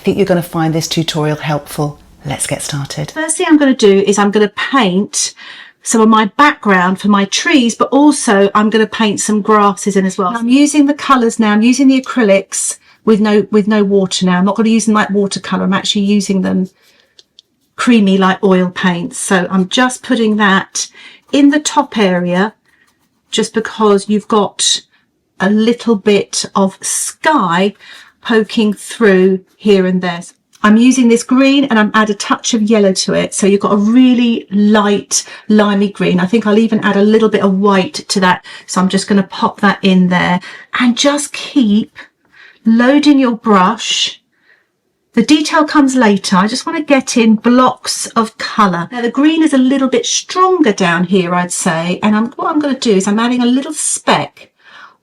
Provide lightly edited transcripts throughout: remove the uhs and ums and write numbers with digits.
think you're going to find this tutorial helpful. Let's get started. First thing I'm going to do is I'm going to paint some of my background for my trees, but also I'm going to paint some grasses in as well. I'm using the colours now. I'm using the acrylics with no water now. I'm not going to use them like watercolour. I'm actually using them creamy like oil paints. So I'm just putting that in the top area just because you've got a little bit of sky poking through here and there. I'm using this green and I'm add a touch of yellow to it. So you've got a really light limey green. I think I'll even add a little bit of white to that. So I'm just going to pop that in there and just keep loading your brush. The detail comes later. I just want to get in blocks of colour. Now the green is a little bit stronger down here, I'd say. And what I'm going to do is I'm adding a little speck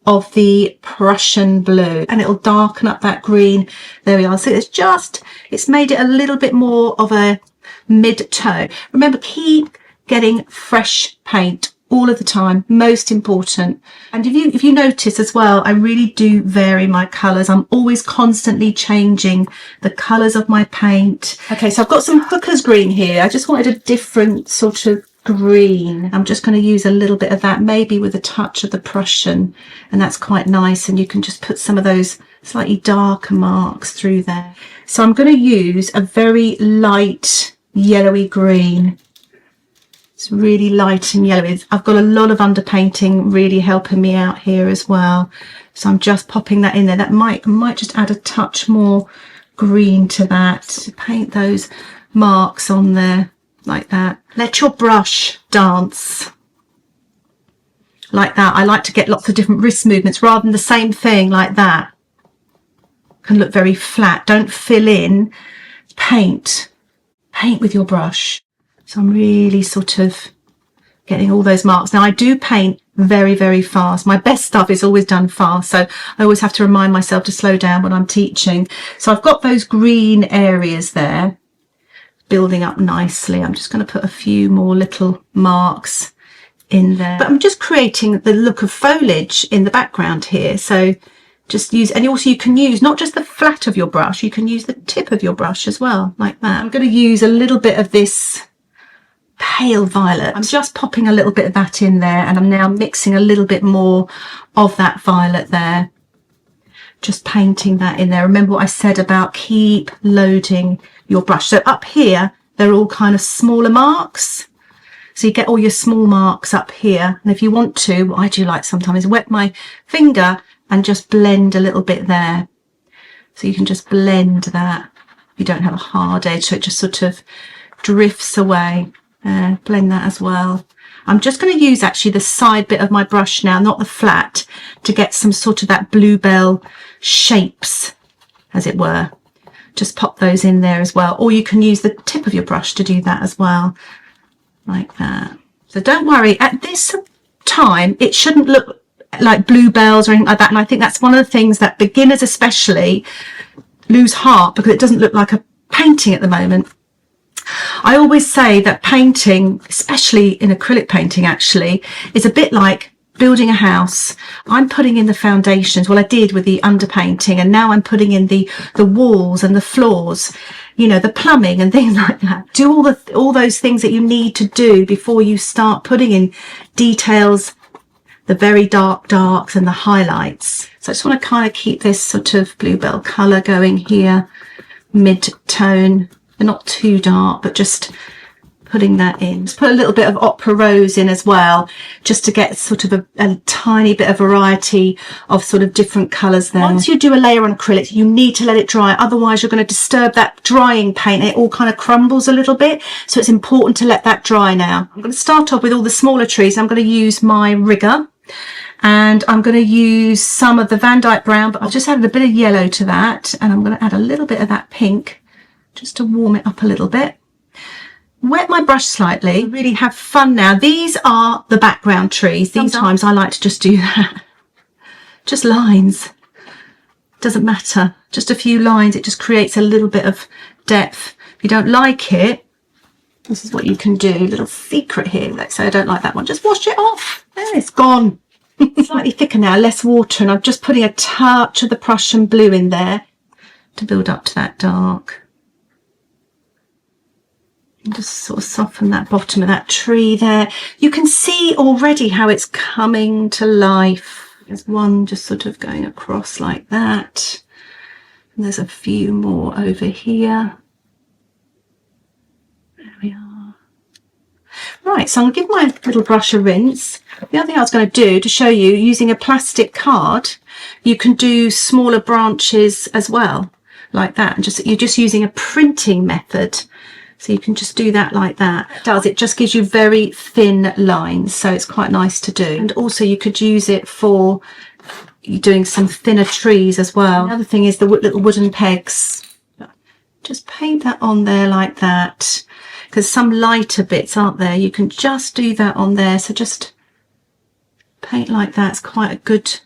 of the Prussian blue and it'll darken up that green. There we are. So it's made it a little bit more of a mid-tone. Remember, keep getting fresh paint all of the time, most important. And if you notice as well, I really do vary my colours. I'm always constantly changing the colours of my paint. Okay, so I've got some Hooker's green here. I just wanted a different sort of green. I'm just going to use a little bit of that, maybe with a touch of the Prussian, and that's quite nice. And you can just put some of those slightly darker marks through there. So I'm going to use a very light yellowy green. It's really light and yellowy. I've got a lot of underpainting really helping me out here as well. So I'm just popping that in there. That might just add a touch more green to that to paint those marks on there. Like that. Let your brush dance like that. I like to get lots of different wrist movements rather than the same thing like that. Can look very flat. Don't fill in. Paint with your brush. So I'm really sort of getting all those marks. Now I do paint very, very fast. My best stuff is always done fast. So I always have to remind myself to slow down when I'm teaching. So I've got those green areas there building up nicely. I'm just going to put a few more little marks in there, but I'm just creating the look of foliage in the background here. So just use, and also you can use not just the flat of your brush, you can use the tip of your brush as well, like that. I'm going to use a little bit of this pale violet. I'm just popping a little bit of that in there, and I'm now mixing a little bit more of that violet there. Just painting that in there. Remember what I said about keep loading your brush. So up here, they're all kind of smaller marks. So you get all your small marks up here. And if you want to, what I do like sometimes is wet my finger and just blend a little bit there. So you can just blend that. You don't have a hard edge, so it just sort of drifts away. Blend that as well. I'm just going to use actually the side bit of my brush now, not the flat, to get some sort of that bluebell shapes, as it were. Just pop those in there as well. Or you can use the tip of your brush to do that as well, like that. So don't worry, at this time, it shouldn't look like bluebells or anything like that. And I think that's one of the things that beginners especially lose heart, because it doesn't look like a painting at the moment. I always say that painting, especially in acrylic painting actually, is a bit like building a house. I'm putting in the foundations. Well, I did with the underpainting, and now I'm putting in the walls and the floors, you know, the plumbing and things like that. Do all those things that you need to do before you start putting in details, the very darks and the highlights. So I just want to kind of keep this sort of bluebell colour going here, mid-tone. They're not too dark, but just putting that in. Just put a little bit of opera rose in as well, just to get sort of a tiny bit of variety of sort of different colours there. Once you do a layer on acrylic, you need to let it dry. Otherwise, you're going to disturb that drying paint. It all kind of crumbles a little bit. So it's important to let that dry now. I'm going to start off with all the smaller trees. I'm going to use my rigger. And I'm going to use some of the Van Dyke Brown, but I've just added a bit of yellow to that. And I'm going to add a little bit of that pink, just to warm it up a little bit. Wet my brush slightly, really have fun now. These are the background trees. Sometimes I like to just do that. Just lines. Doesn't matter. Just a few lines. It just creates a little bit of depth. If you don't like it, this is what you can do. Little secret here. Let's say I don't like that one. Just wash it off. There, it's gone. Slightly thicker now, less water. And I'm just putting a touch of the Prussian blue in there. to build up to that dark. And just sort of soften that bottom of that tree there. You can see already how it's coming to life. There's one just sort of going across like that. And there's a few more over here. There we are. Right, so I'm going to give my little brush a rinse. The other thing I was going to do to show you, using a plastic card, you can do smaller branches as well, like that. And you're just using a printing method. So you can just do that like that. It just gives you very thin lines, so it's quite nice to do. And also you could use it for doing some thinner trees as well. Another thing is the little wooden pegs. Just paint that on there like that, because some lighter bits aren't there. You can just do that on there. So just paint like that. It's quite a good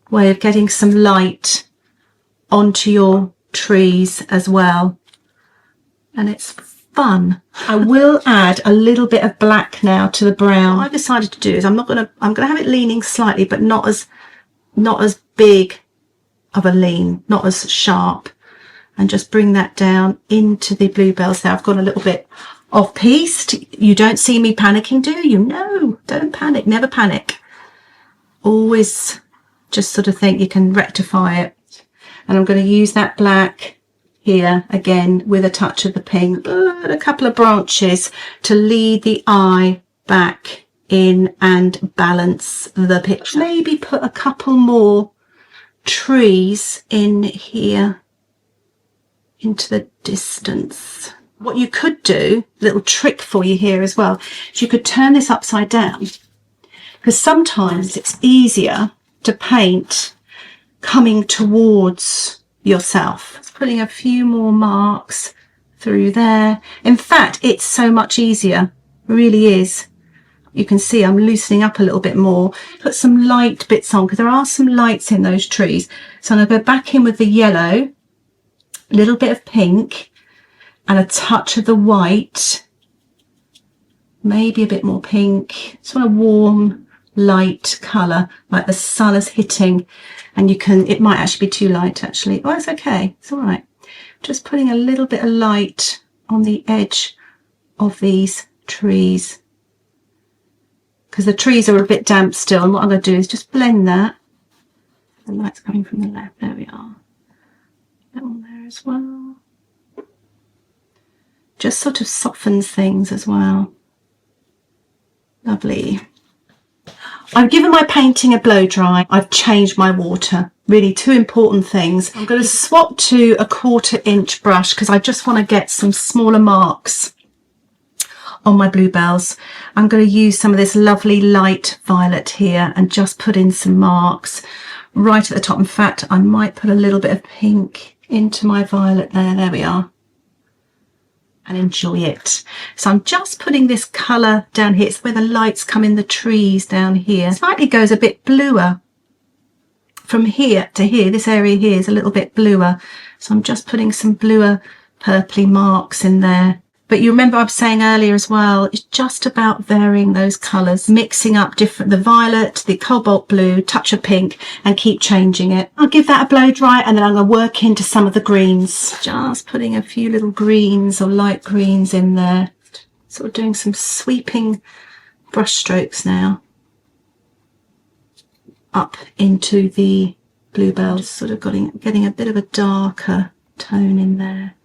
way of getting some light onto your trees as well. And it's fun. I will add a little bit of black now to the brown. What I've decided to do is I'm gonna have it leaning slightly, but not as big of a lean, not as sharp, and just bring that down into the bluebells there. I've got a little bit off pieced. You don't see me panicking, do you? No, don't panic, never panic. Always just sort of think you can rectify it. And I'm going to use that black here again with a touch of the pink, a couple of branches to lead the eye back in and balance the picture. Maybe put a couple more trees in here into the distance. What you could do, little trick for you here as well, is you could turn this upside down, because sometimes it's easier to paint coming towards yourself. Just putting a few more marks through there. In fact, it's so much easier, it really is. You can see I'm loosening up a little bit more. Put some light bits on, because there are some lights in those trees. So I'm going to go back in with the yellow, a little bit of pink, and a touch of the white, maybe a bit more pink. Just want a warm light colour, like the sun is hitting. And it might actually be too light actually. Oh, it's okay, it's all right. Just putting a little bit of light on the edge of these trees, because the trees are a bit damp still, and what I'm going to do is just blend that. The light's coming from the left, there we are. That one there as well. Just sort of softens things as well. Lovely. I've given my painting a blow dry. I've changed my water. Really, two important things. I'm going to swap to a 1/4 inch brush, because I just want to get some smaller marks on my bluebells. I'm going to use some of this lovely light violet here and just put in some marks right at the top. In fact, I might put a little bit of pink into my violet there. There we are. And enjoy it. So I'm just putting this colour down here. It's where the lights come in the trees down here. Slightly goes a bit bluer from here to here. This area here is a little bit bluer. So I'm just putting some bluer purpley marks in there. But you remember I was saying earlier as well, it's just about varying those colours, mixing up the violet, the cobalt blue, touch of pink, and keep changing it. I'll give that a blow dry, and then I'm going to work into some of the greens. Just putting a few little greens or light greens in there. Sort of doing some sweeping brush strokes now. Up into the bluebells, sort of getting a bit of a darker tone in there.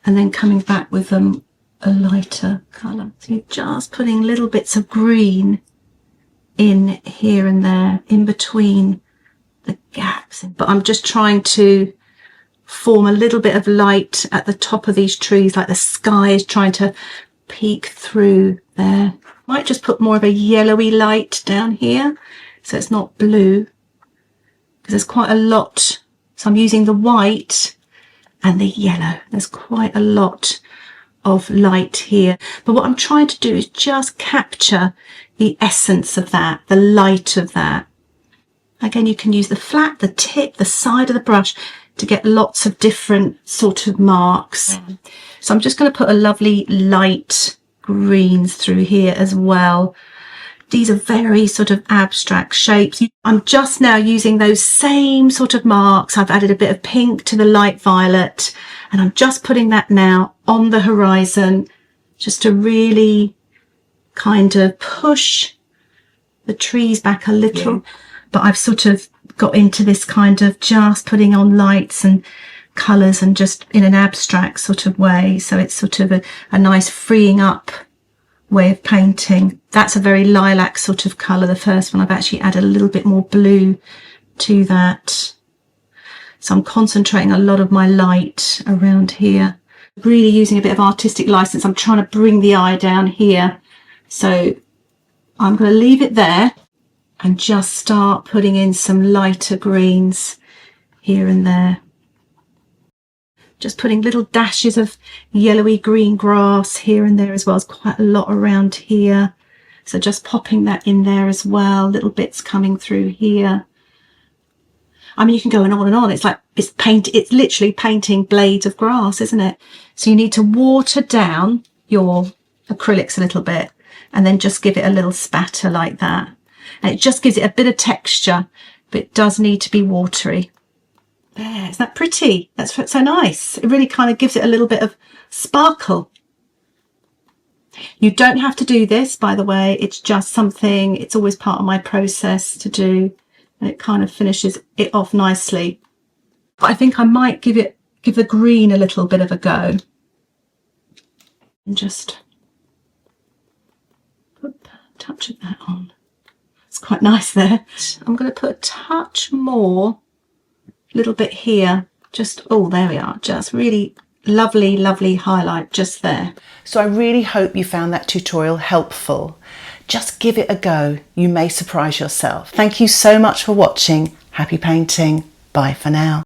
And then coming back with a lighter colour. So you're just putting little bits of green in here and there, in between the gaps. But I'm just trying to form a little bit of light at the top of these trees, like the sky is trying to peek through there. Might just put more of a yellowy light down here, so it's not blue, because there's quite a lot. So I'm using the white and the yellow. There's quite a lot of light here. But what I'm trying to do is just capture the essence of that, the light of that. Again, you can use the flat, the tip, the side of the brush to get lots of different sort of marks. So I'm just going to put a lovely light greens through here as well. These are very sort of abstract shapes. I'm just now using those same sort of marks. I've added a bit of pink to the light violet, and I'm just putting that now on the horizon just to really kind of push the trees back a little. But I've sort of got into this kind of just putting on lights and colours and just in an abstract sort of way. So it's sort of a nice freeing up way of painting. That's a very lilac sort of colour, the first one. I've actually added a little bit more blue to that. So I'm concentrating a lot of my light around here. Really using a bit of artistic license. I'm trying to bring the eye down here. So I'm going to leave it there and just start putting in some lighter greens here and there. Just putting little dashes of yellowy green grass here and there as well. There's quite a lot around here. So just popping that in there as well. Little bits coming through here. I mean, you can go on and on. It's like it's literally painting blades of grass, isn't it? So you need to water down your acrylics a little bit and then just give it a little spatter like that. And it just gives it a bit of texture, but it does need to be watery. There, isn't that pretty? That's so nice. It really kind of gives it a little bit of sparkle. You don't have to do this, by the way. It's just something, it's always part of my process to do. And it kind of finishes it off nicely. But I think I might give the green a little bit of a go. And just put a touch of that on. It's quite nice there. I'm going to put a touch more, little bit here. Just, oh, there we are. Just really lovely, lovely highlight just there. So I really hope you found that tutorial helpful. Just give it a go. You may surprise yourself. Thank you so much for watching. Happy painting. Bye for now.